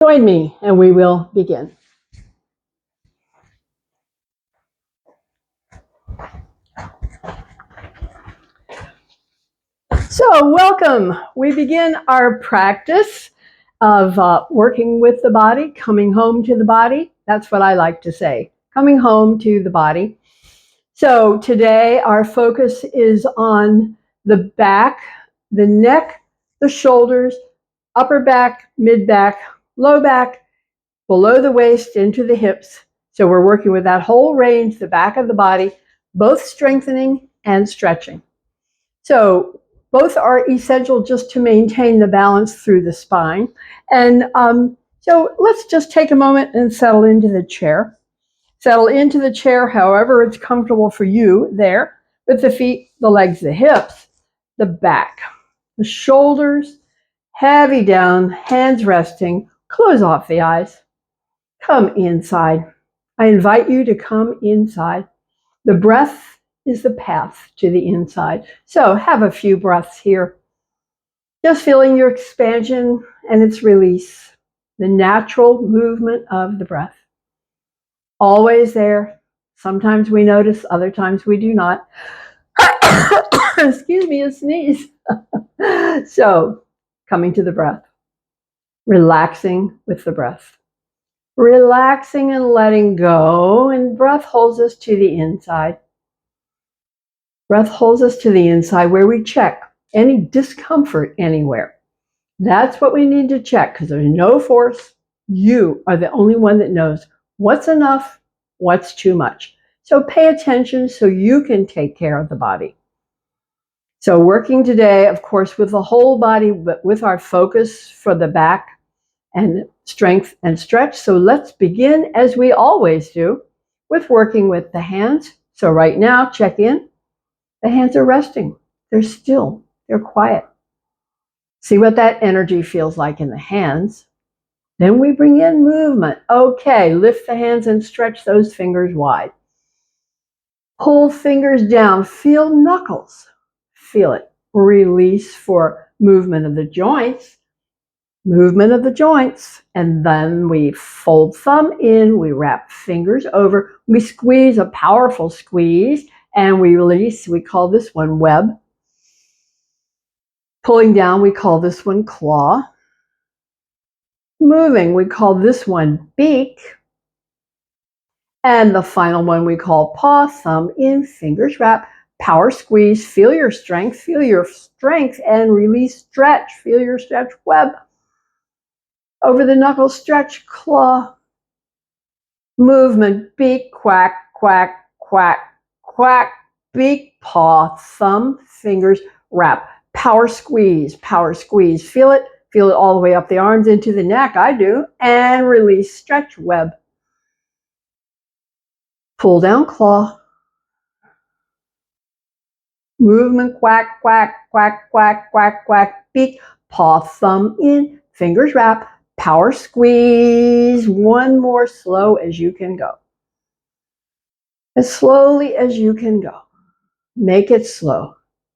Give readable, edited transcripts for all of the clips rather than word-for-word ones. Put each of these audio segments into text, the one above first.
Join me and we will begin. So, welcome. We begin our practice of working with the body, coming home to the body. That's what I like to say, coming home to the body. So, today our focus is on the back, the neck, the shoulders, upper back, mid back, low back, below the waist, into the hips. So, we're working with that whole range, the back of the body, both strengthening and stretching. So both are essential just to maintain the balance through the spine. And so let's just take a moment and settle into the chair. Settle into the chair however it's comfortable for you there, with the feet, the legs, the hips, the back, the shoulders, heavy down, hands resting, close off the eyes. Come inside. I invite you to come inside. The breath is the path to the inside. So have a few breaths here. Just feeling your expansion and its release, the natural movement of the breath. Always there. Sometimes we notice, other times we do not. Excuse me, a sneeze. So, coming to the breath. Relaxing with the breath. Relaxing and letting go, and breath holds us to the inside. Breath holds us to the inside where we check any discomfort anywhere. That's what we need to check because there's no force. You are the only one that knows what's enough, what's too much. So pay attention so you can take care of the body. So working today, of course, with the whole body, but with our focus for the back and strength and stretch. So let's begin, as we always do, with working with the hands. So right now, check in. The hands are resting. They're still. They're quiet. See what that energy feels like in the hands. Then we bring in movement. Okay, lift the hands and stretch those fingers wide. Pull fingers down. Feel knuckles. Feel it. Release for movement of the joints. Movement of the joints. And then we fold thumb in. We wrap fingers over. We squeeze, a powerful squeeze. And we release. We call this one web. Pulling down, we call this one claw. Moving, we call this one beak. And the final one we call paw, thumb in, fingers wrap, power squeeze, feel your strength, and release, stretch, feel your stretch, web. Over the knuckles, stretch, claw. Movement, beak, quack, quack, quack, quack, beak, paw, thumb, fingers, wrap. Power squeeze, feel it. Feel it all the way up the arms into the neck, I do, and release, stretch, web. Pull down, claw. Movement, quack, quack, quack, quack, quack, quack, beak, paw, thumb in, fingers wrap, power squeeze. One more, slow as you can go. As slowly as you can go. Make it slow.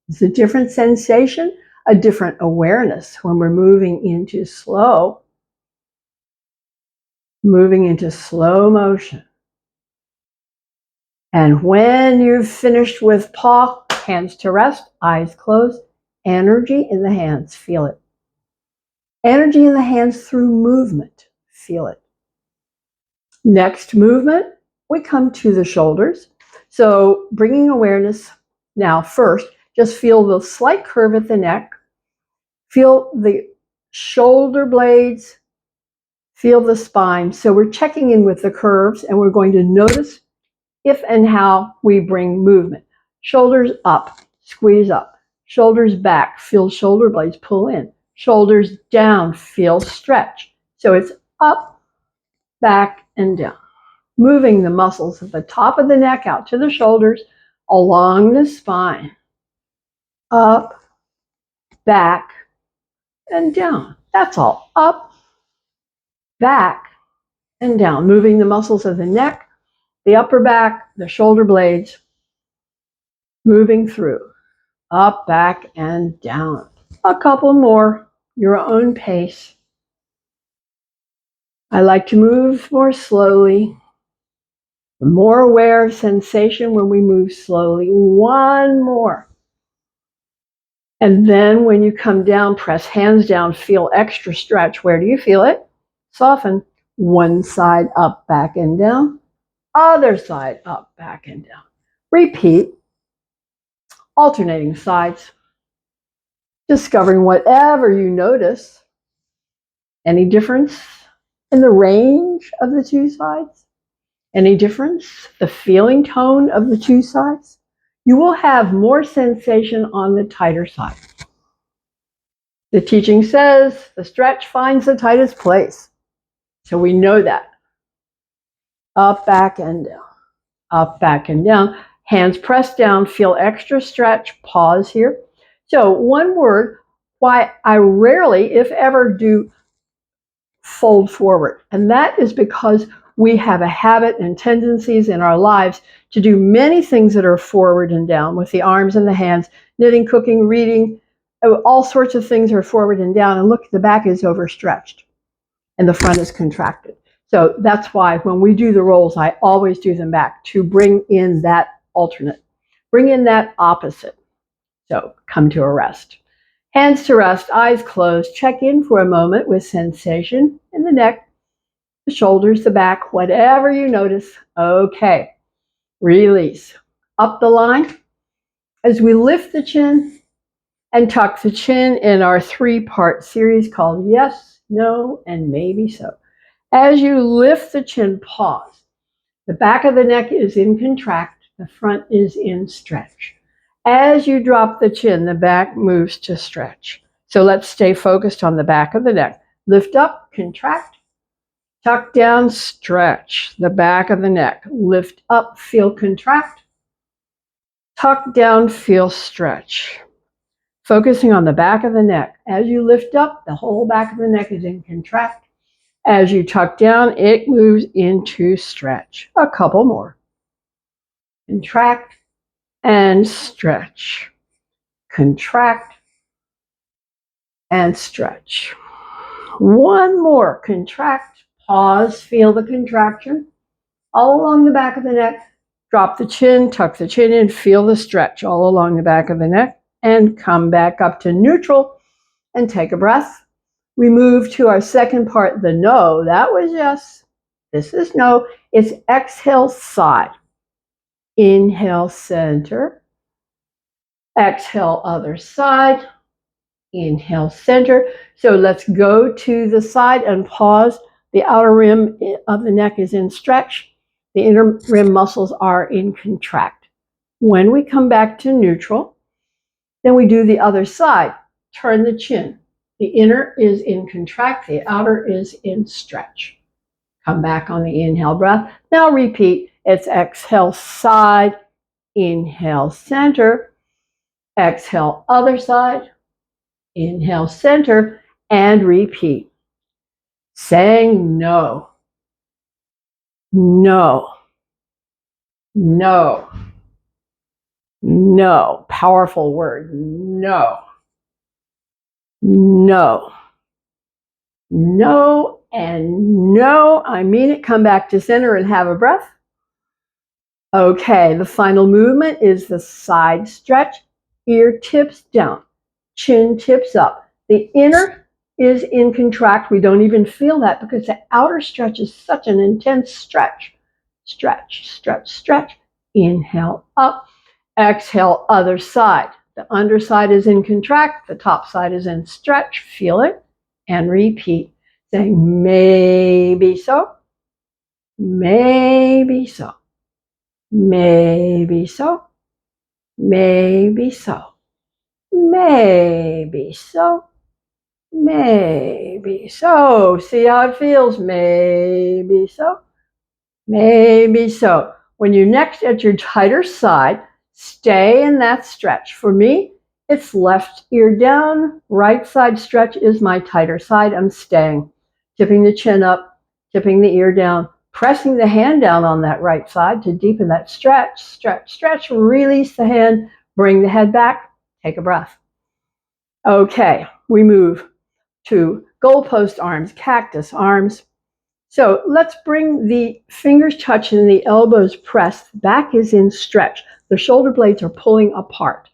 It's a different sensation, a different awareness when we're moving into slow motion. And when you've finished with paw, hands to rest, eyes closed, energy in the hands, feel it. Energy in the hands through movement, feel it. Next movement, we come to the shoulders. So bringing awareness now first, just feel the slight curve at the neck. Feel the shoulder blades. Feel the spine. So we're checking in with the curves and we're going to notice if and how we bring movement. Shoulders up, squeeze up. Shoulders back, feel shoulder blades pull in. Shoulders down, feel stretch. So it's up, back, and down. Moving the muscles at the top of the neck out to the shoulders, along the spine. Up, back, and down. That's all. Up, back, and down. Moving the muscles of the neck, the upper back, the shoulder blades. Moving through. Up, back, and down. A couple more, your own pace. I like to move more slowly. More aware of sensation when we move slowly. One more. And then when you come down, press hands down, feel extra stretch. Where do you feel it? Soften. One side up, back, and down. Other side up, back, and down. Repeat. Alternating sides. Discovering whatever you notice. Any difference in the range of the two sides? Any difference? The feeling tone of the two sides? You will have more sensation on the tighter side. The teaching says the stretch finds the tightest place. So we know that. Up, back, and down. Up, back, and down. Hands pressed down. Feel extra stretch. Pause here. So one word, why I rarely, if ever, do fold forward. And that is because we have a habit and tendencies in our lives to do many things that are forward and down with the arms and the hands, knitting, cooking, reading, all sorts of things are forward and down. And look, the back is overstretched and the front is contracted. So that's why when we do the rolls, I always do them back to bring in that alternate, bring in that opposite. So come to a rest. Hands to rest, eyes closed. Check in for a moment with sensation in the neck, the shoulders, the back, whatever you notice. Okay, release. Up the line as we lift the chin and tuck the chin in our three-part series called Yes, No, and Maybe So. As you lift the chin, pause. The back of the neck is in contract, the front is in stretch. As you drop the chin, the back moves to stretch. So let's stay focused on the back of the neck. Lift up, contract, tuck down, stretch. The back of the neck. Lift up, feel contract. Tuck down, feel stretch. Focusing on the back of the neck. As you lift up, the whole back of the neck is in contract. As you tuck down, it moves into stretch. A couple more. Contract and stretch. Contract and stretch. One more. Contract, pause, feel the contraction all along the back of the neck. Drop the chin, tuck the chin in, feel the stretch all along the back of the neck, and come back up to neutral and take a breath. We move to our second part, the no. That was yes. This is no. It's exhale, side. Inhale, center. Exhale, other side. Inhale, center. So let's go to the side and pause. The outer rim of the neck is in stretch. The inner rim muscles are in contract. When we come back to neutral, then we do the other side. Turn the chin. The inner is in contract. The outer is in stretch. Come back on the inhale breath. Now repeat. It's exhale, side. Inhale, center. Exhale, other side. Inhale, center, and repeat. Saying no. No. No. No. Powerful word. No. No. No and no. I mean it. Come back to center and have a breath. Okay, the final movement is the side stretch. Ear tips down. Chin tips up. The inner is in contract. We don't even feel that because the outer stretch is such an intense stretch. Stretch, stretch, stretch. Inhale up. Exhale, other side. The underside is in contract. The top side is in stretch. Feel it and repeat. Saying maybe so. Maybe so. Maybe so. Maybe so. Maybe so. Maybe so. See how it feels? Maybe so. Maybe so. When you're next at your tighter side, stay in that stretch. For me, it's left ear down, right side stretch is my tighter side. I'm staying. Tipping the chin up, tipping the ear down, pressing the hand down on that right side to deepen that stretch, stretch, stretch. Release the hand, bring the head back, take a breath. Okay, we move to goalpost arms, cactus arms. So let's bring the fingers touch and the elbows press. The back is in stretch. The shoulder blades are pulling apart.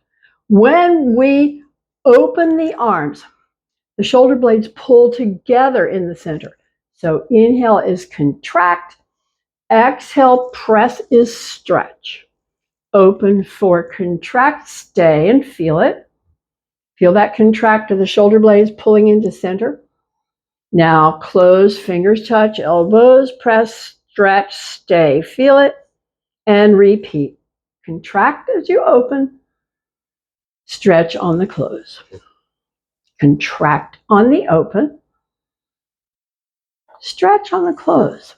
When we open the arms, the shoulder blades pull together in the center. So inhale is contract. Exhale, press is stretch. Open for contract, stay and feel it. Feel that contract of the shoulder blades pulling into center. Now close, fingers touch, elbows press, stretch, stay, feel it, and repeat. Contract as you open, stretch on the close. Contract on the open, stretch on the close.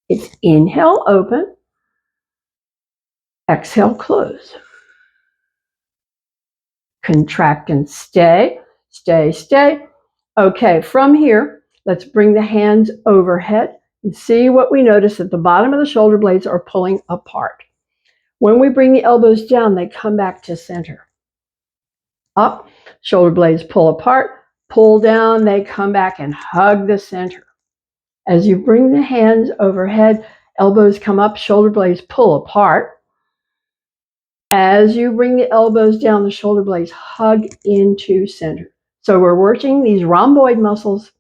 It's inhale, open, exhale, close. Contract and stay, stay, stay. Okay, from here, let's bring the hands overhead and see what we notice at the bottom of the shoulder blades are pulling apart. When we bring the elbows down, they come back to center. Up, shoulder blades pull apart, pull down, they come back and hug the center. As you bring the hands overhead, elbows come up, shoulder blades pull apart. As you bring the elbows down, the shoulder blades hug into center. So we're working these rhomboid muscles,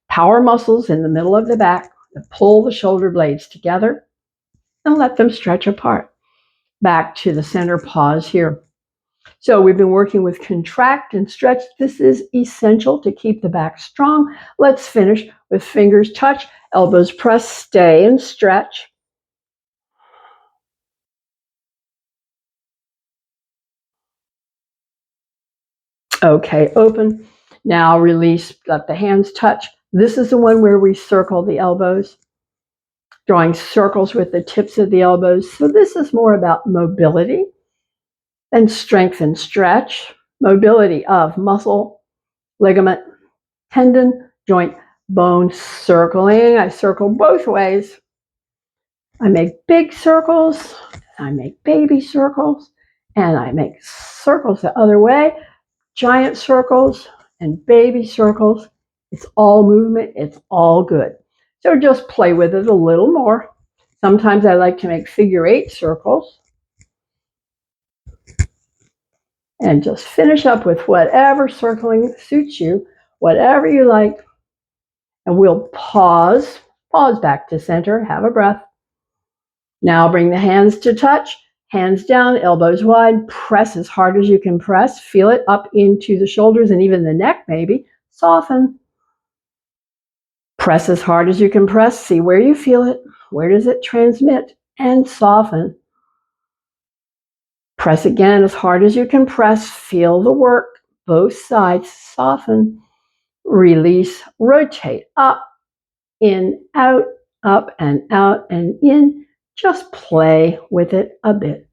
power muscles in the middle of the back that pull the shoulder blades together and let them stretch apart. Back to the center, pause here. So we've been working with contract and stretch. This is essential to keep the back strong. Let's finish with fingers touch, elbows press, stay and stretch. Okay, open. Now release, let the hands touch. This is the one where we circle the elbows, drawing circles with the tips of the elbows. So this is more about mobility and strength and stretch. Mobility of muscle, ligament, tendon, joint, bone, circling. I circle both ways. I make big circles, I make baby circles, and I make circles the other way. Giant circles and baby circles. It's all movement. It's all good. So just play with it a little more. Sometimes I like to make figure 8 circles. And just finish up with whatever circling suits you, whatever you like. And we'll pause back to center, have a breath. Now bring the hands to touch. Hands down, elbows wide, press as hard as you can press. Feel it up into the shoulders and even the neck maybe. Soften. Press as hard as you can press. See where you feel it. Where does it transmit? And soften. Press again as hard as you can press. Feel the work. Both sides. Soften. Release. Rotate. Up, in, out, up and out and in. Just play with it a bit.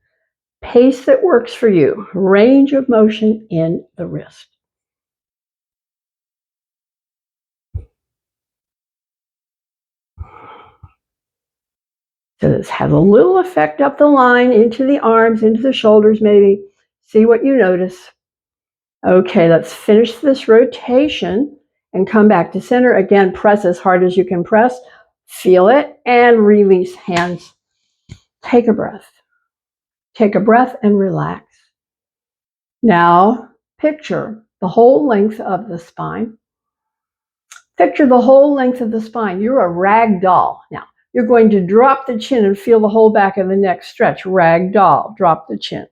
Pace that works for you. Range of motion in the wrist. So this has a little effect up the line, into the arms, into the shoulders maybe. See what you notice. Okay, let's finish this rotation and come back to center. Again, press as hard as you can press. Feel it and release hands. Take a breath. Take a breath and relax. Now, picture the whole length of the spine. Picture the whole length of the spine. You're a rag doll. Now, you're going to drop the chin and feel the whole back of the neck stretch. Rag doll. Drop the chin.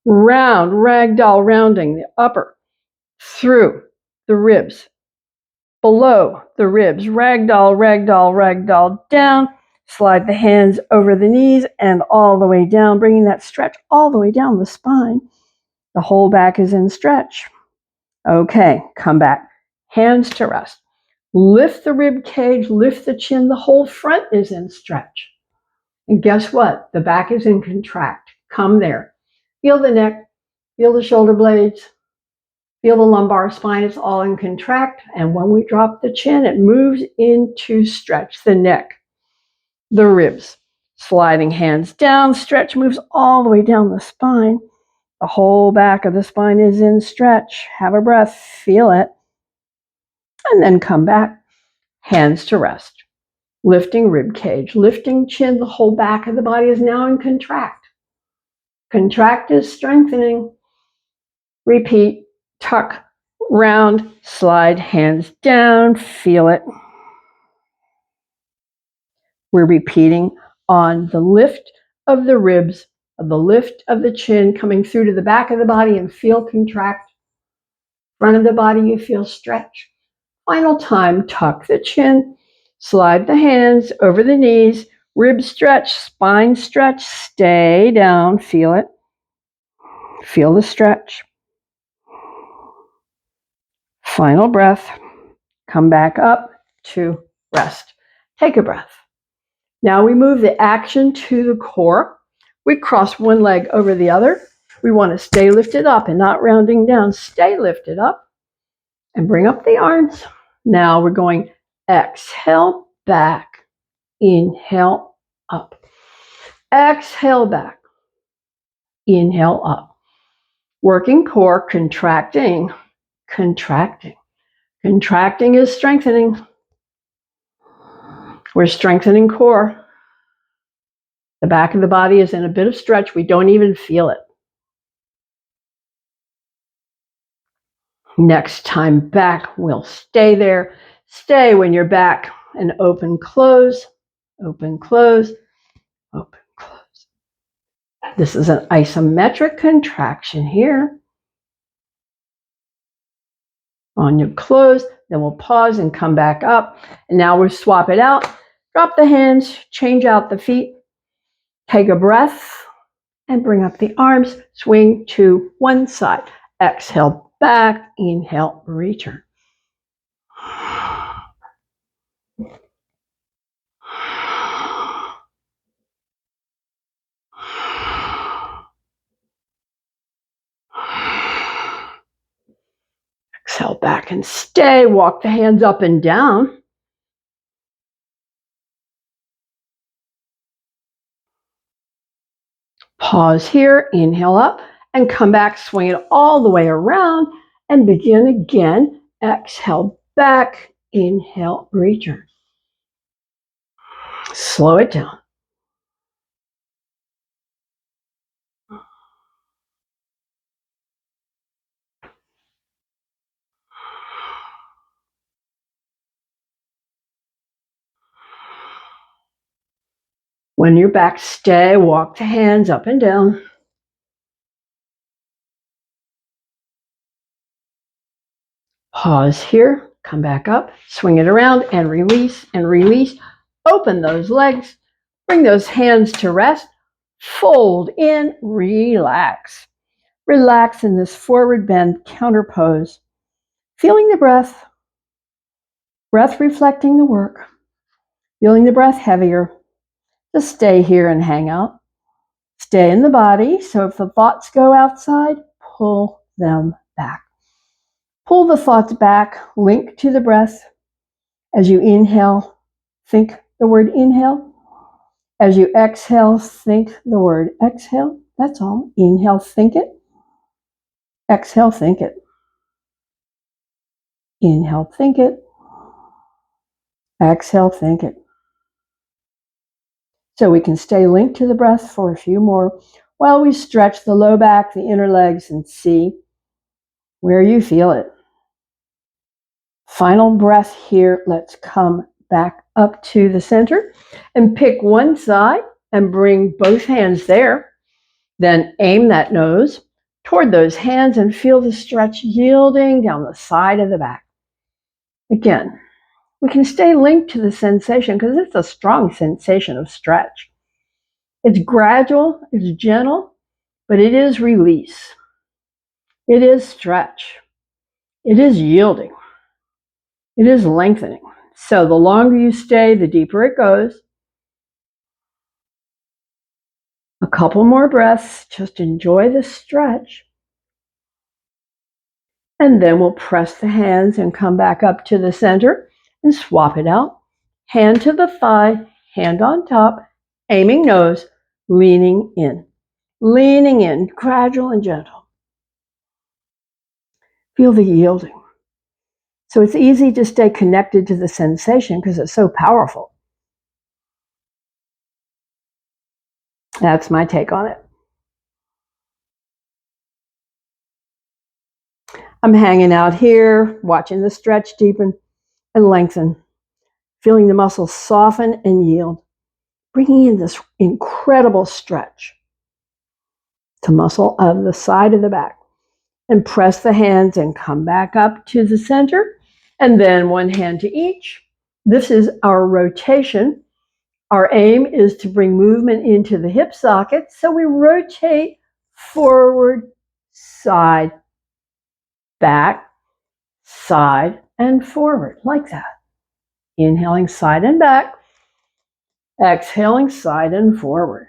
Round, rag doll, rounding the upper through the ribs. Below the ribs. Rag doll, rag doll, rag doll, down. Slide the hands over the knees and all the way down, bringing that stretch all the way down the spine. The whole back is in stretch. Okay, come back. Hands to rest. Lift the rib cage, lift the chin. The whole front is in stretch. And guess what? The back is in contract. Come there. Feel the neck, feel the shoulder blades, feel the lumbar spine. It's all in contract. And when we drop the chin, it moves into stretch. The neck, the ribs, sliding hands down. Stretch moves all the way down the spine. The whole back of the spine is in stretch. Have a breath. Feel it. And then come back. hands to rest. Lifting rib cage, lifting chin, the whole back of the body is now in contract. Contract is strengthening. Repeat, tuck, round, slide, hands down, feel it. We're repeating on the lift of the ribs, the lift of the chin coming through to the back of the body and feel contract. Front of the body, you feel stretch. Final time, tuck the chin, slide the hands over the knees, rib stretch, spine stretch, stay down, feel it. Feel the stretch. Final breath. Come back up to rest. Take a breath. Now we move the action to the core. We cross one leg over the other. We want to stay lifted up and not rounding down. Stay lifted up and bring up the arms. Now we're going exhale back, inhale up. Exhale back, inhale up. Working core, contracting, contracting. Contracting is strengthening. We're strengthening core. The back of the body is in a bit of stretch. We don't even feel it. Next time back, we'll stay there. Stay when you're back and open, close, open, close, open, close. This is an isometric contraction here. On your close, then we'll pause and come back up. And now we'll swap it out. Drop the hands, change out the feet. Take a breath and bring up the arms. Swing to one side. Exhale back, inhale, return. Exhale back and stay. Walk the hands up and down. Pause here, inhale up, and come back, swing it all the way around, and begin again. Exhale back, inhale, return. Slow it down. When you're back, stay, walk the hands up and down. Pause here, come back up, swing it around and release and release. Open those legs, bring those hands to rest, fold in, relax. Relax in this forward bend counter pose. Feeling the breath, breath reflecting the work. Feeling the breath heavier. Just stay here and hang out. Stay in the body, so if the thoughts go outside, pull them back. Pull the thoughts back, link to the breath. As you inhale, think the word inhale. As you exhale, think the word exhale. That's all. Inhale, think it. Exhale, think it. Inhale, think it. Exhale, think it. So we can stay linked to the breath for a few more while we stretch the low back, the inner legs, and see where you feel it. Final breath here. Let's come back up to the center and pick one side and bring both hands there. Then aim that nose toward those hands and feel the stretch yielding down the side of the back. Again, we can stay linked to the sensation because it's a strong sensation of stretch. It's gradual, it's gentle, but it is release. It is stretch. It is yielding. It is lengthening. So the longer you stay, the deeper it goes. A couple more breaths. Just enjoy the stretch. And then we'll press the hands and come back up to the center and swap it out. Hand to the thigh, hand on top, aiming nose, leaning in. Leaning in, gradual and gentle. Feel the yielding. So it's easy to stay connected to the sensation because it's so powerful. That's my take on it. I'm hanging out here, watching the stretch deepen and lengthen, feeling the muscles soften and yield, bringing in this incredible stretch to muscle of the side of the back. And press the hands and come back up to the center, and then one hand to each. This is our rotation. Our aim is to bring movement into the hip socket, so we rotate forward, side, back, side, and forward, like that. Inhaling side and back, exhaling side and forward.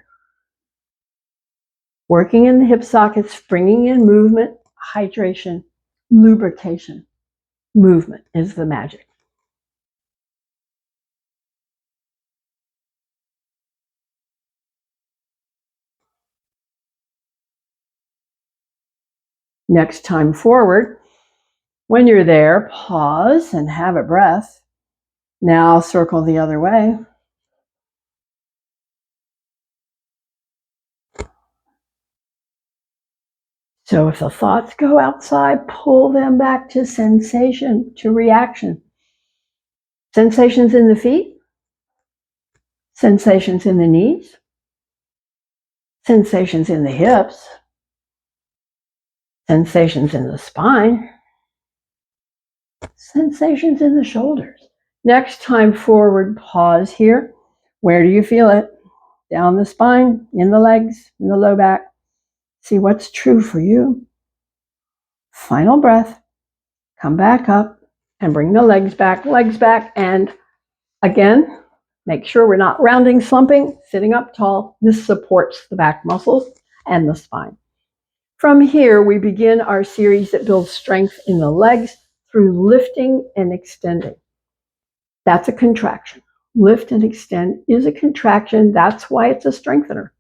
Working in the hip sockets, bringing in movement, hydration, lubrication. Movement is the magic. Next time forward, when you're there, pause and have a breath. Now circle the other way. So if the thoughts go outside, pull them back to sensation, to reaction. Sensations in the feet, sensations in the knees, sensations in the hips, sensations in the spine, sensations in the shoulders. Next time forward, pause here. Where do you feel it? Down the spine, in the legs, in the low back. See what's true for you. Final breath. Come back up and bring the legs back, and again, make sure we're not rounding, slumping, sitting up tall. This supports the back muscles and the spine. From here, we begin our series that builds strength in the legs through lifting and extending. That's a contraction. Lift and extend is a contraction. That's why it's a strengthener.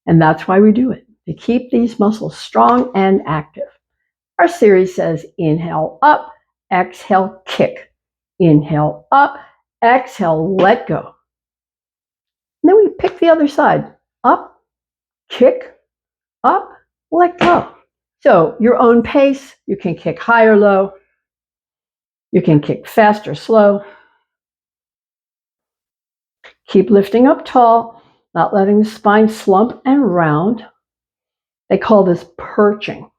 And that's why we do it, to keep these muscles strong and active. Our series says inhale up, exhale kick. Inhale up, exhale let go. And then we pick the other side. Up, kick, up, let go. So your own pace, you can kick high or low. You can kick fast or slow. Keep lifting up tall, not letting the spine slump and round. They call this perching.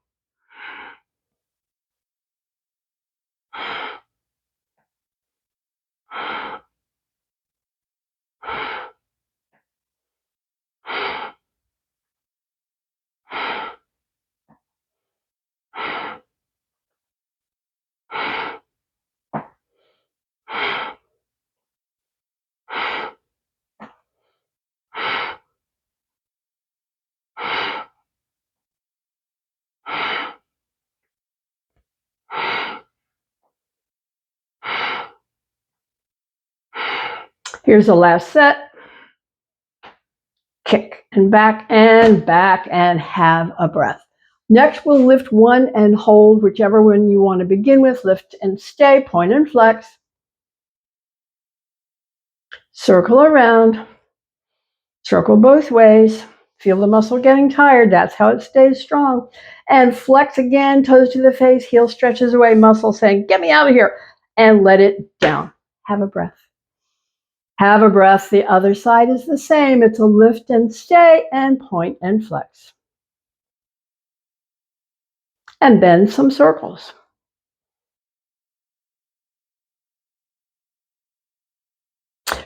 Here's the last set. Kick and back and have a breath. Next, we'll lift one and hold whichever one you want to begin with. Lift and stay, point and flex. Circle around. Circle both ways. Feel the muscle getting tired. That's how it stays strong. And flex again, toes to the face, heel stretches away, muscle saying, get me out of here. And let it down. Have a breath. Have a breath. The other side is the same. It's a lift and stay and point and flex. And bend some circles.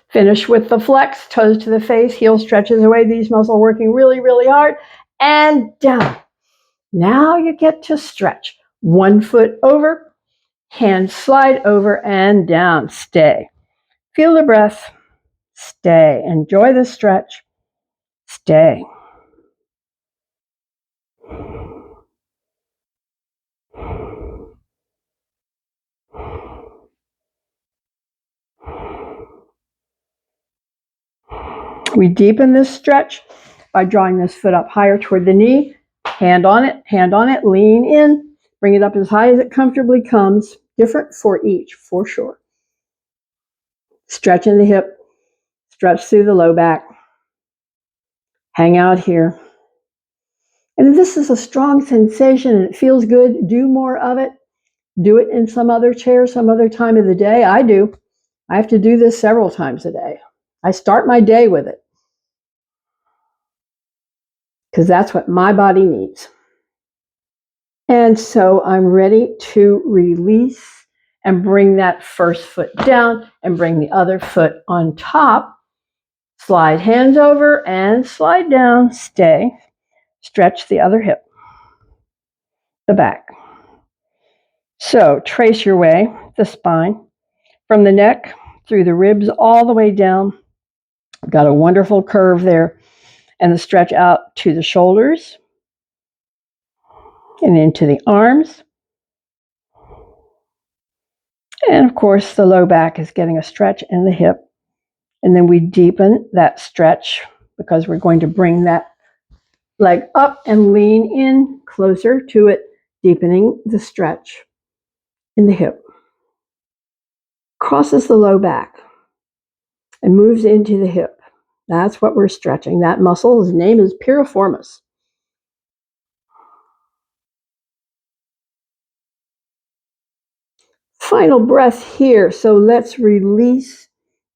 Finish with the flex, toes to the face, heel stretches away, these muscles working really, really hard, and down. Now you get to stretch. 1 foot over, hands slide over and down. Stay. Feel the breath. Stay. Enjoy the stretch. Stay. We deepen this stretch by drawing this foot up higher toward the knee. Hand on it, lean in, bring it up as high as it comfortably comes. different for each, for sure. Stretch in the hip, stretch through the low back, hang out here. And if this is a strong sensation and it feels good, do more of it. Do it in some other chair, some other time of the day. I do. I have to do this several times a day. I start my day with it because that's what my body needs. And so I'm ready to release and bring that first foot down and bring the other foot on top. Slide hands over and slide down. Stay. Stretch the other hip, the back. So trace your way, the spine, from the neck through the ribs all the way down. Got a wonderful curve there. And the stretch out to the shoulders and into the arms. And of course, the low back is getting a stretch in the hip. And then we deepen that stretch because we're going to bring that leg up and lean in closer to it, deepening the stretch in the hip. Crosses the low back and moves into the hip. That's what we're stretching. That muscle, his name is piriformis. Final breath here. So let's release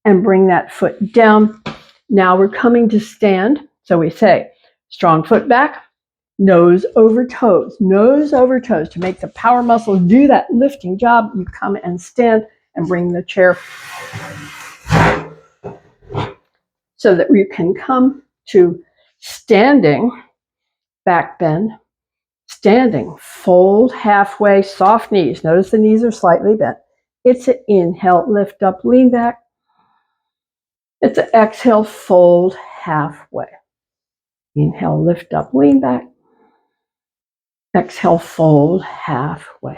and bring that foot down. Now we're coming to stand. So we say strong foot back, nose over toes to make the power muscles do that lifting job. You come and stand and bring the chair so that you can come to standing, back bend, standing, fold halfway, soft knees. Notice the knees are slightly bent. It's an inhale, lift up, lean back. It's an exhale, fold halfway. Inhale, lift up, lean back. Exhale, fold halfway.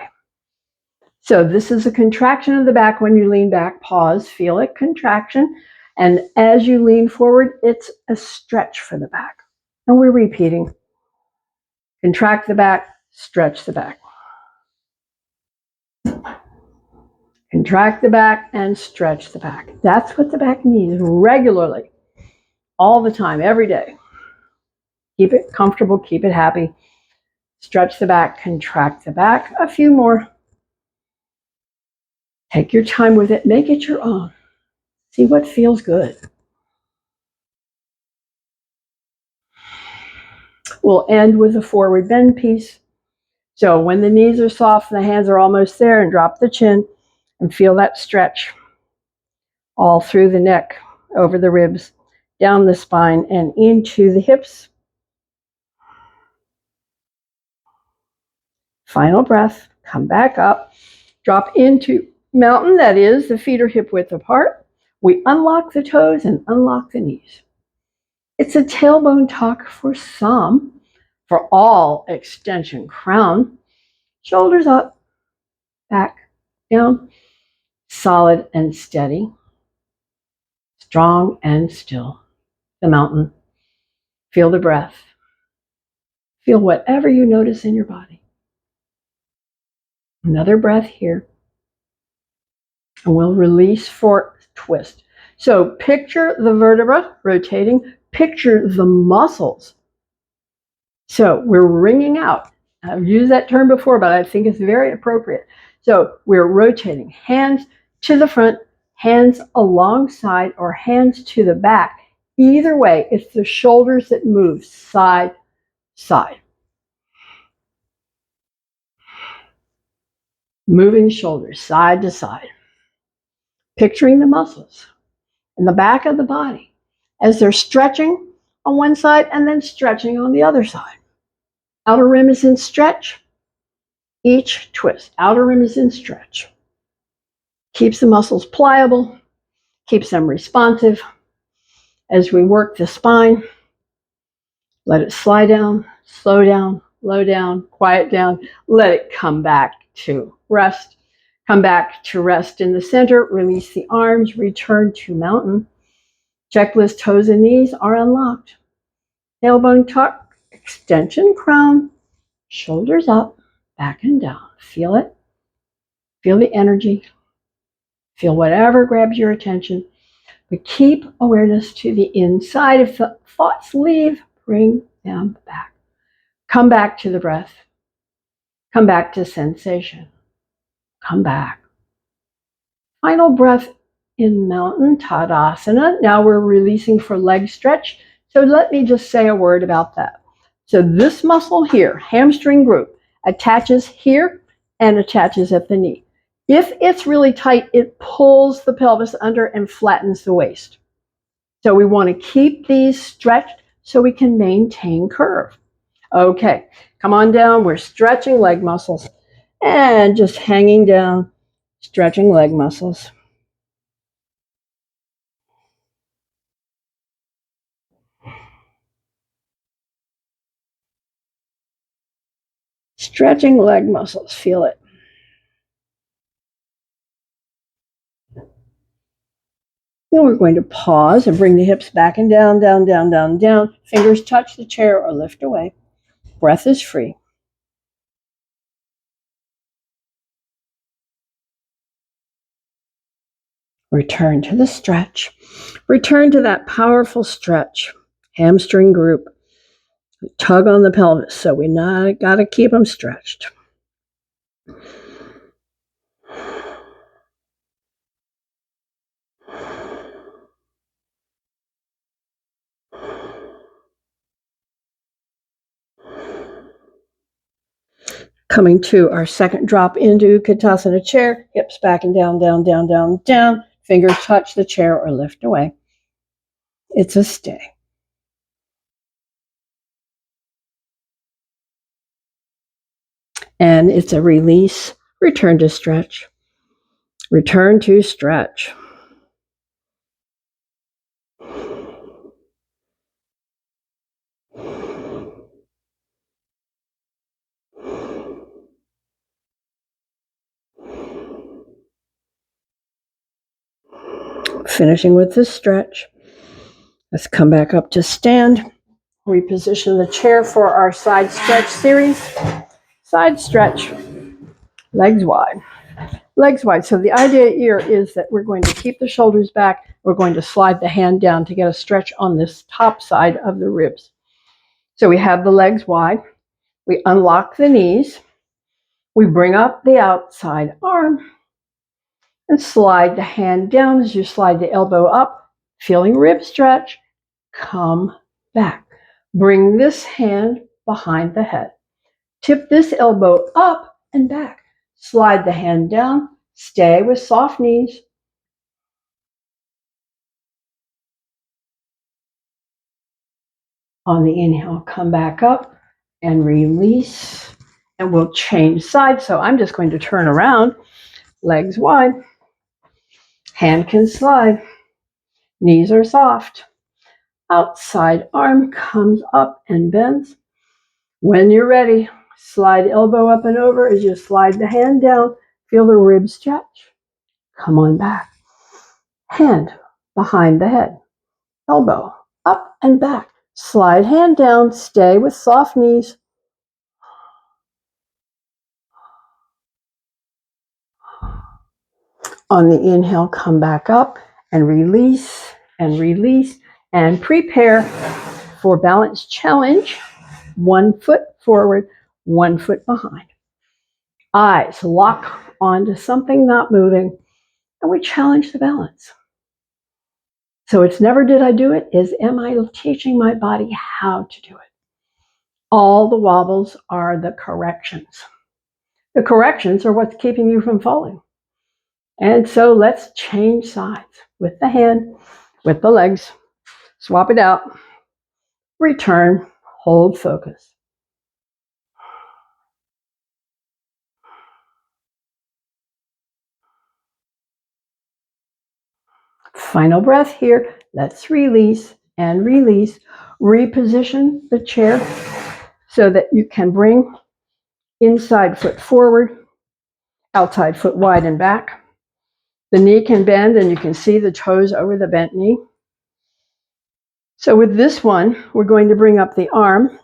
So this is a contraction of the back when you lean back. Pause, feel it, contraction. And as you lean forward, it's a stretch for the back. And we're repeating. Contract the back, stretch the back. Contract the back and stretch the back. That's what the back needs regularly, all the time, every day. Keep it comfortable, keep it happy. Stretch the back, contract the back. A few more. Take your time with it, make it your own. See what feels good. We'll end with a forward bend piece. So when the knees are soft and the hands are almost there, and drop the chin and feel that stretch all through the neck, over the ribs, down the spine, and into the hips. Final breath, come back up, drop into mountain, that is, the feet are hip width apart. We unlock the toes and unlock the knees. It's a tailbone tuck for some. For all, extension crown. Shoulders up, back, down, solid and steady, strong and still. The mountain. Feel the breath. Feel whatever you notice in your body. Another breath here. And we'll release for twist. So picture the vertebra rotating. Picture the muscles. So we're wringing out. I've used that term before, but I think it's very appropriate. So we're rotating hands to the front, hands alongside, or hands to the back. Either way, it's the shoulders that move side, side. Moving shoulders side to side. Picturing the muscles in the back of the body as they're stretching on one side and then stretching on the other side. Outer rim is in stretch. Each twist. Outer rim is in stretch. Keeps the muscles pliable. Keeps them responsive. As we work the spine, let it slide down, slow down, low down, quiet down. Let it come back to rest. Come back to rest in the center. Release the arms. Return to mountain. Checklist toes and knees are unlocked. Tailbone tuck. Extension crown, shoulders up, back and down. Feel it. Feel the energy. Feel whatever grabs your attention. But keep awareness to the inside. If the thoughts leave, bring them back. Come back to the breath. Come back to sensation. Come back. Final breath in Mountain Tadasana. Now we're releasing for leg stretch. So let me just say a word about that. So this muscle here, hamstring group, attaches here and attaches at the knee. If it's really tight, it pulls the pelvis under and flattens the waist. So we want to keep these stretched so we can maintain curve. Okay, come on down. We're stretching leg muscles and just hanging down, stretching leg muscles. Stretching leg muscles, feel it. Then we're going to pause and bring the hips back and down, down, down, down, down. Fingers touch the chair or lift away. Breath is free. Return to the stretch. Return to that powerful stretch. Hamstring group. Tug on the pelvis, so we got to keep them stretched. Coming to our second drop into Utkatasana chair, hips back and down, down, down, down, down. Fingers touch the chair or lift away. It's a stay. And it's a release. Return to stretch. Return to stretch. Finishing with this stretch. Let's come back up to stand. Reposition the chair for our side stretch series. Side stretch. Legs wide. Legs wide. So the idea here is that we're going to keep the shoulders back. We're going to slide the hand down to get a stretch on this top side of the ribs. So we have the legs wide. We unlock the knees. We bring up the outside arm and slide the hand down as you slide the elbow up, feeling rib stretch. Come back. Bring this hand behind the head. Tip this elbow up and back. Slide the hand down. Stay with soft knees. On the inhale, come back up and release. And we'll change sides. So I'm just going to turn around. Legs wide. Hand can slide. Knees are soft. Outside arm comes up and bends. When you're ready, slide elbow up and over as you slide the hand down. Feel the rib stretch. Come on back. Hand behind the head. Elbow up and back. Slide hand down. Stay with soft knees. On the inhale, come back up and release and prepare for balance challenge. 1 foot forward, 1 foot behind. Eyes lock onto something not moving, and we challenge the balance. So it's never did I do it, is am I teaching my body how to do it? All the wobbles are the corrections. The corrections are what's keeping you from falling. And so let's change sides with the hand, with the legs. Swap it out. Return. Hold focus. Final breath here. Let's release and release. Reposition the chair so that you can bring inside foot forward, outside foot wide and back. The knee can bend and you can see the toes over the bent knee. So with this one, we're going to bring up the arm,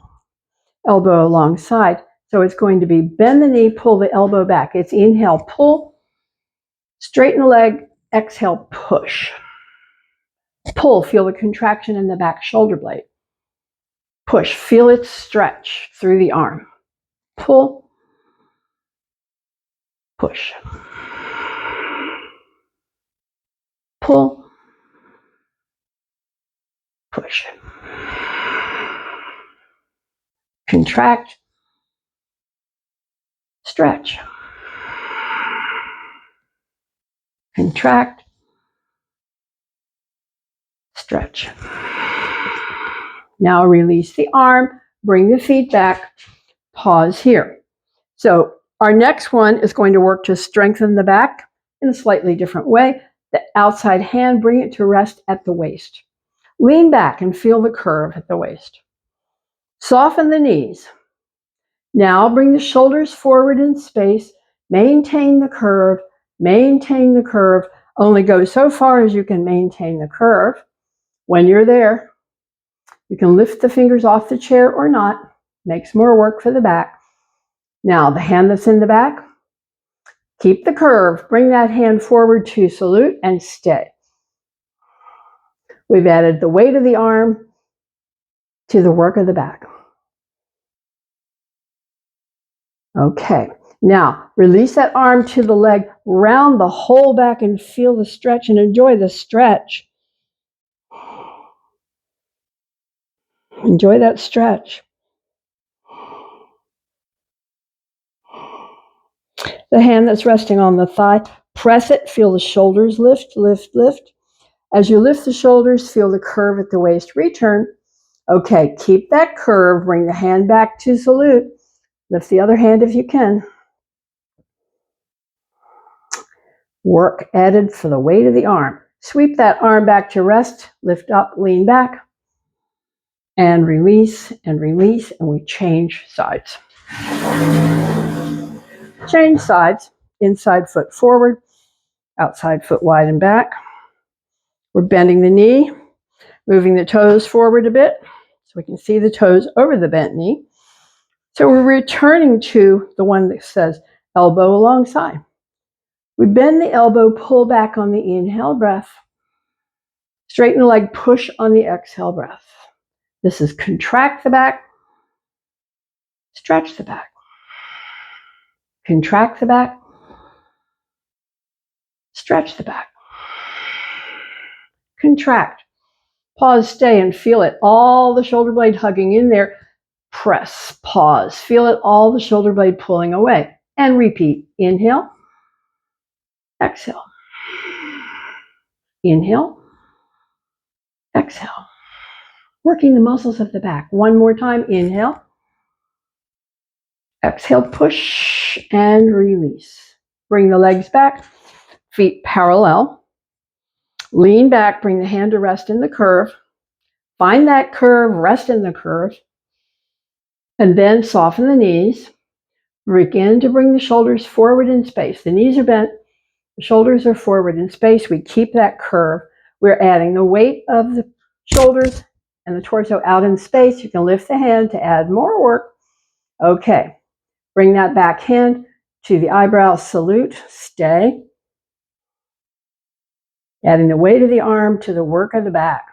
elbow alongside. So it's going to be bend the knee, pull the elbow back. It's inhale, pull, Straighten the leg, exhale, push. Pull, feel the contraction in the back shoulder blade. Push, feel it stretch through the arm. Pull, push. Pull, push. Contract, stretch. Contract, stretch. Now release the arm, bring the feet back, pause here. So our next one is going to work to strengthen the back in a slightly different way. The outside hand, bring it to rest at the waist. Lean back and feel the curve at the waist. Soften the knees. Now bring the shoulders forward in space. Maintain the curve. Maintain the curve. Only go so far as you can maintain the curve. When you're there, you can lift the fingers off the chair or not. Makes more work for the back. Now the hand that's in the back, keep the curve. Bring that hand forward to salute and stay. We've added the weight of the arm to the work of the back. Okay, now release that arm to the leg, round the whole back and feel the stretch and enjoy the stretch. Enjoy that stretch. The hand that's resting on the thigh, press it, feel the shoulders lift, lift, lift. As you lift the shoulders, feel the curve at the waist. Return. Okay, keep that curve. Bring the hand back to salute. Lift the other hand if you can. Work added for the weight of the arm. Sweep that arm back to rest. Lift up, lean back. And release, and we change sides. Change sides. Inside foot forward, outside foot wide and back. We're bending the knee, moving the toes forward a bit so we can see the toes over the bent knee. So we're returning to the one that says elbow alongside. We bend the elbow, pull back on the inhale breath. Straighten the leg, push on the exhale breath. This is contract the back, stretch the back. Contract the back, stretch the back. Contract. Pause, stay, and feel it. All the shoulder blade hugging in there. Press, pause. Feel it, all the shoulder blade pulling away. And repeat. Inhale, exhale. Inhale, exhale. Working the muscles of the back. One more time. Inhale. Exhale, push and release. Bring the legs back, feet parallel. Lean back, bring the hand to rest in the curve. Find that curve, rest in the curve. And then soften the knees. Begin to bring the shoulders forward in space. The knees are bent, the shoulders are forward in space. We keep that curve. We're adding the weight of the shoulders and the torso out in space. You can lift the hand to add more work. Okay. Bring that back hand to the eyebrow, salute, stay. Adding the weight of the arm to the work of the back.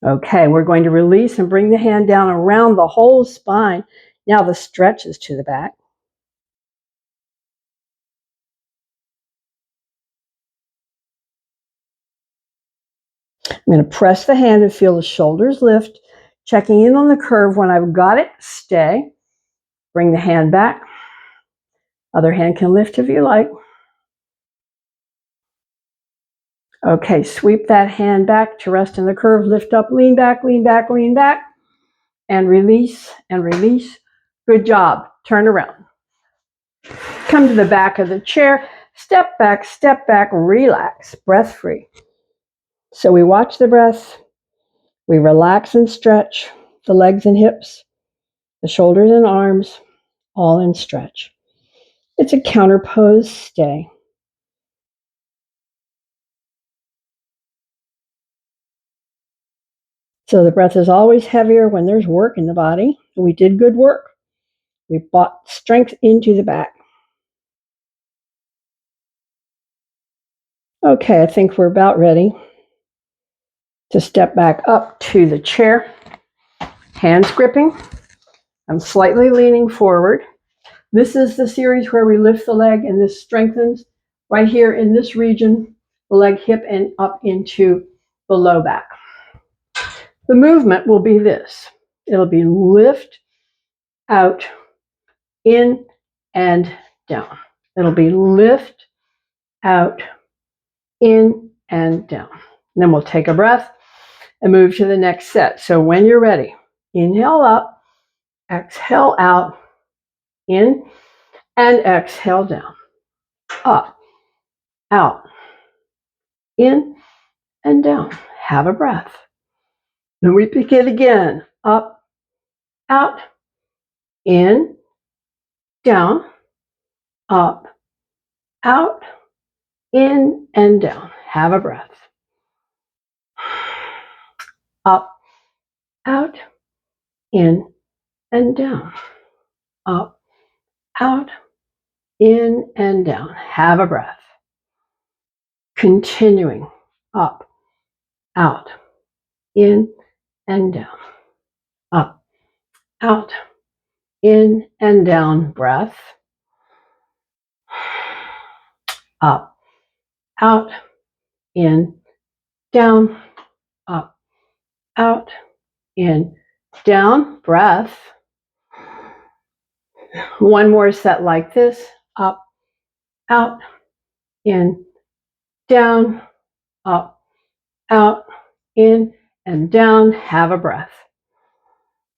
Okay, we're going to release and bring the hand down around the whole spine. Now the stretch is to the back. I'm going to press the hand and feel the shoulders lift. Checking in on the curve. When I've got it, stay. Bring the hand back. Other hand can lift if you like. Okay, sweep that hand back to rest in the curve. Lift up, lean back, lean back, lean back. And release, and release. Good job. Turn around. Come to the back of the chair. Step back, relax. Breath free. So we watch the breath. We relax and stretch the legs and hips, the shoulders and arms, all in stretch. It's a counter pose, stay. So the breath is always heavier when there's work in the body. We did good work. We brought strength into the back. Okay, I think we're about ready to step back up to the chair. Hands gripping. I'm slightly leaning forward. This is the series where we lift the leg, and this strengthens right here in this region, the leg, hip, and up into the low back. The movement will be this. It'll be lift, out, in, and down. It'll be lift, out, in, and down. And then we'll take a breath and move to the next set. So when you're ready, inhale up, exhale out, in, and exhale down. Up, out, in, and down. Have a breath. Then we begin again. Up, out, in, down, up, out, in, and down. Have a breath. Up, out, in, and down. Up, out, in, and down. Have a breath. Continuing. Up, out, in, and down. Up, out, in, and down. Breath. Up, out, in, down, up, out, in, down. Breath. One more set like this. Up, out, in, down, up, out, in, and down. Have a breath.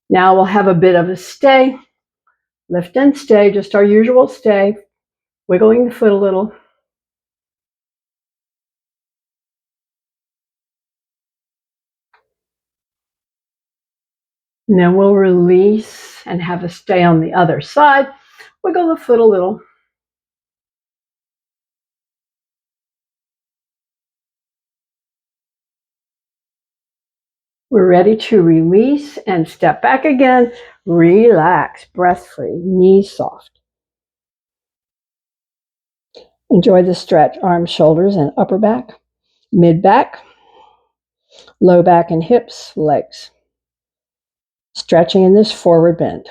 Now we'll have a bit of a stay. Lift and stay, just our usual stay. Wiggling the foot a little. And then we'll release and have a stay on the other side. Wiggle the foot a little. We're ready to release and step back again. Relax, breath free, knees soft. Enjoy the stretch, arms, shoulders, and upper back, mid back, low back and hips, legs. Stretching in this forward bend.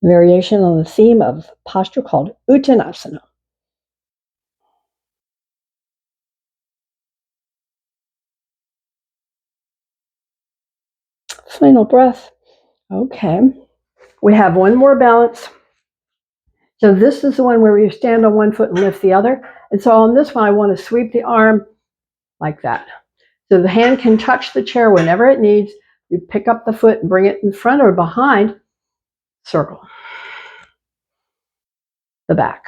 Variation on the theme of posture called Uttanasana. Final breath. Okay. We have one more balance. So this is the one where you stand on one foot and lift the other. And so on this one, I want to sweep the arm like that. So the hand can touch the chair whenever it needs. You pick up the foot and bring it in front or behind. Circle. The back.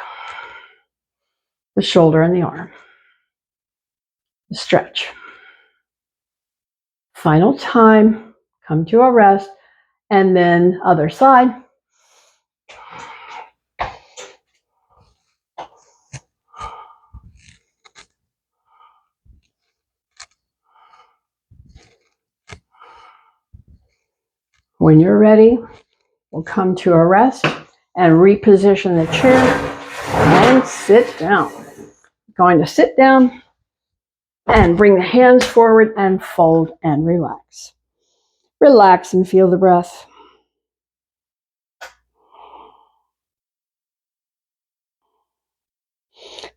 The shoulder and the arm. The stretch. Final time. Come to a rest. And then other side. When you're ready, we'll come to a rest and reposition the chair and sit down. Going to sit down and bring the hands forward and fold and relax. Relax and feel the breath.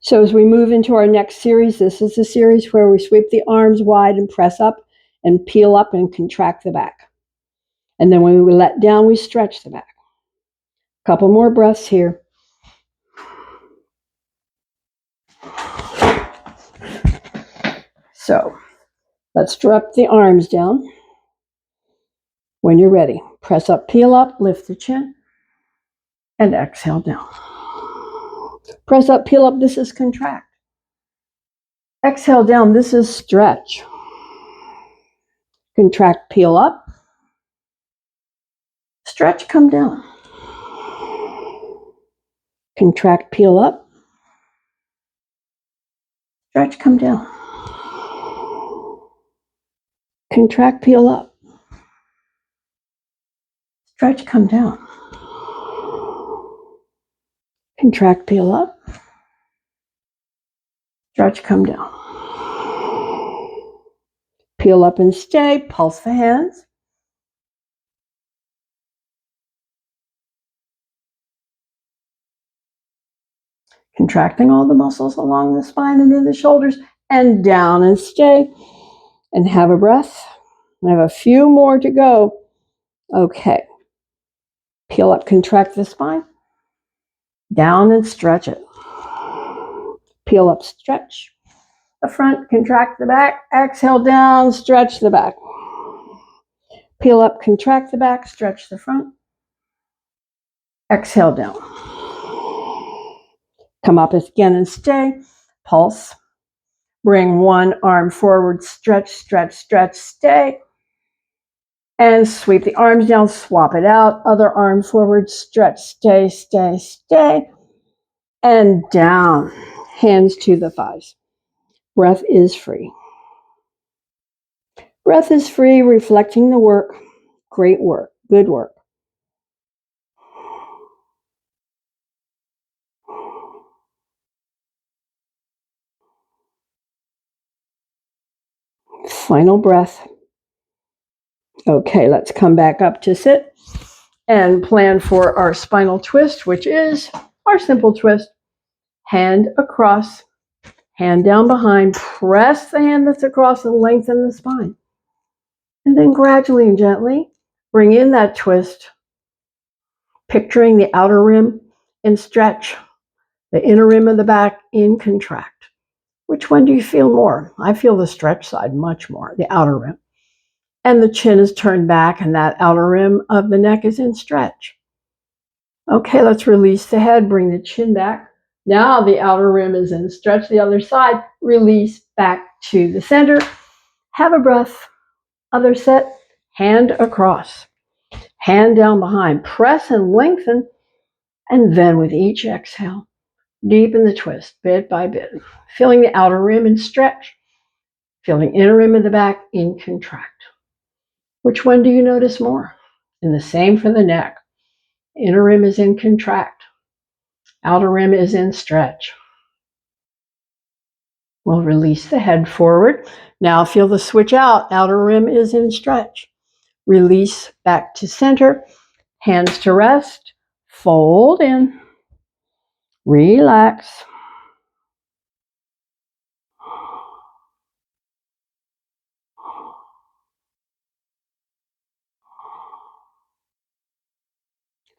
So as we move into our next series, this is the series where we sweep the arms wide and press up and peel up and contract the back. And then when we let down, we stretch the back. A couple more breaths here. So let's drop the arms down. When you're ready, press up, peel up, lift the chin, and exhale down. Press up, peel up, this is contract. Exhale down, this is stretch. Contract, peel up. Stretch, come down. Contract, peel up. Stretch, come down. Contract, peel up. Stretch, come down. Contract, peel up. Stretch, come down. Peel up and stay. Pulse the hands. Contracting all the muscles along the spine and in the shoulders, and down and stay. And have a breath. I have a few more to go. Okay. Peel up, contract the spine. Down and stretch it. Peel up, stretch the front, contract the back. Exhale down, stretch the back. Peel up, contract the back, stretch the front. Exhale down. Come up again and stay. Pulse. Bring one arm forward, stretch, stretch, stretch, stay. And sweep the arms down, swap it out. Other arm forward, stretch, stay, stay, stay. And down. Hands to the thighs. Breath is free. Breath is free, reflecting the work. Great work. Good work. Final breath. Okay, let's come back up to sit and plan for our spinal twist, which is our simple twist. Hand across, hand down behind, press the hand that's across and lengthen the spine. And then gradually and gently bring in that twist, picturing the outer rim in stretch, the inner rim of the back in contract. Which one do you feel more? I feel the stretch side much more, the outer rim. And the chin is turned back and that outer rim of the neck is in stretch. Okay, let's release the head, bring the chin back. Now the outer rim is in stretch, the other side, release back to the center. Have a breath. Other set, hand across, hand down behind, press and lengthen. And then with each exhale, deepen the twist bit by bit, feeling the outer rim in stretch, feeling inner rim of the back in contract. Which one do you notice more? And the same for the neck. Inner rim is in contract. Outer rim is in stretch. We'll release the head forward. Now feel the switch out. Outer rim is in stretch. Release back to center. Hands to rest. Fold in. Relax.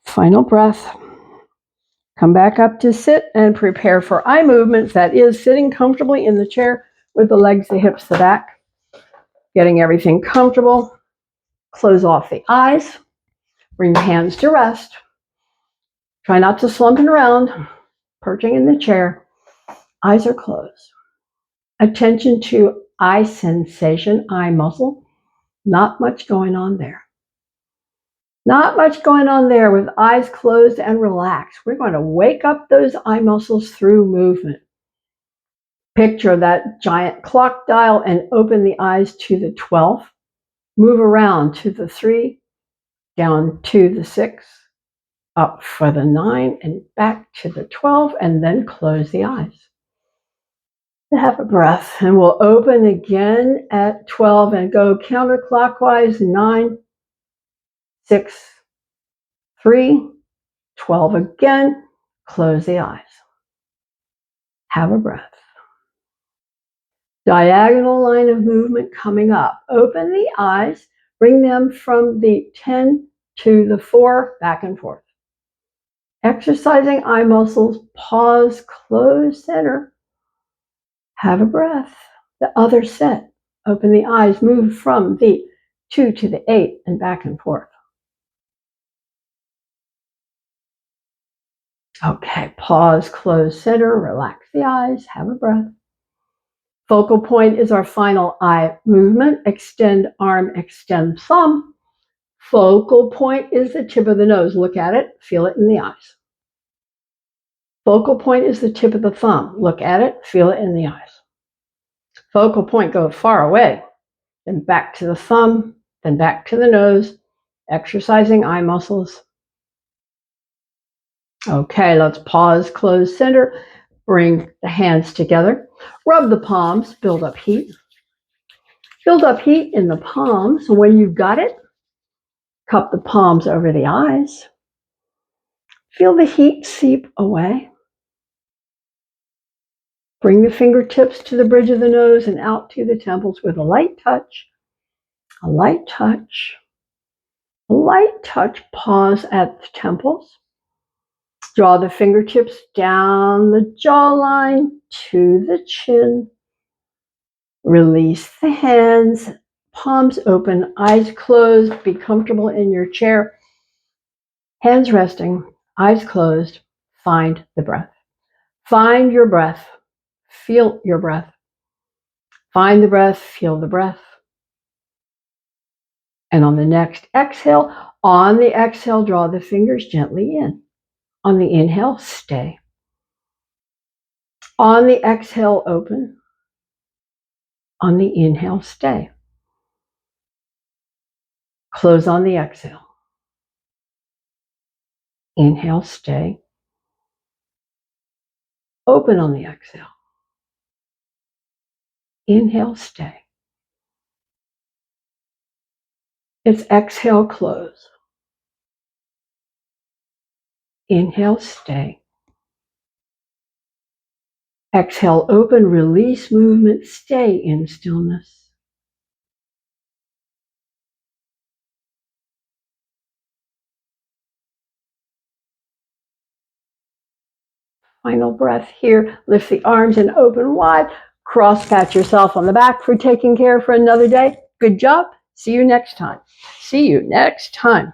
Final breath. Come back up to sit and prepare for eye movements. That is sitting comfortably in the chair with the legs, the hips, the back. Getting everything comfortable. Close off the eyes. Bring your hands to rest. Try not to slump around. Perching in the chair. Eyes are closed. Attention to eye sensation, eye muscle. Not much going on there. Not much going on there with eyes closed and relaxed. We're going to wake up those eye muscles through movement. Picture that giant clock dial and open the eyes to the 12. Move around to the 3, down to the 6, up for the 9, and back to the 12, and then close the eyes. Have a breath, and we'll open again at 12 and go counterclockwise. 9, 6, 3, 12 again. Close the eyes. Have a breath. Diagonal line of movement coming up. Open the eyes. Bring them from the 10 to the 4, back and forth. Exercising eye muscles. Pause, close, center. Have a breath. The other set. Open the eyes. Move from the 2 to the 8 and back and forth. Okay, pause, close, center, relax the eyes, have a breath. Focal point is our final eye movement. Extend arm, extend thumb. Focal point is the tip of the nose. Look at it, feel it in the eyes. Focal point is the tip of the thumb. Look at it, feel it in the eyes. Focal point, go far away, then back to the thumb, then back to the nose, exercising eye muscles. Okay, let's pause, close center, bring the hands together, rub the palms, build up heat. Build up heat in the palms. When you've got it, cup the palms over the eyes. Feel the heat seep away. Bring the fingertips to the bridge of the nose and out to the temples with a light touch, a light touch, a light touch. Pause at the temples. Draw the fingertips down the jawline to the chin. Release the hands, palms open, eyes closed. Be comfortable in your chair. Hands resting, eyes closed. Find the breath. Find your breath. Feel your breath. Find the breath, feel the breath. And on the next exhale, draw the fingers gently in. On the inhale, stay. On the exhale, open. On the inhale, stay. Close on the exhale. Inhale, stay. Open on the exhale. Inhale, stay. It's exhale, close. Inhale, stay. Exhale, open, release movement, stay in stillness. Final breath here. Lift the arms and open wide. Cross pat yourself on the back for taking care for another day. Good job. See you next time. See you next time.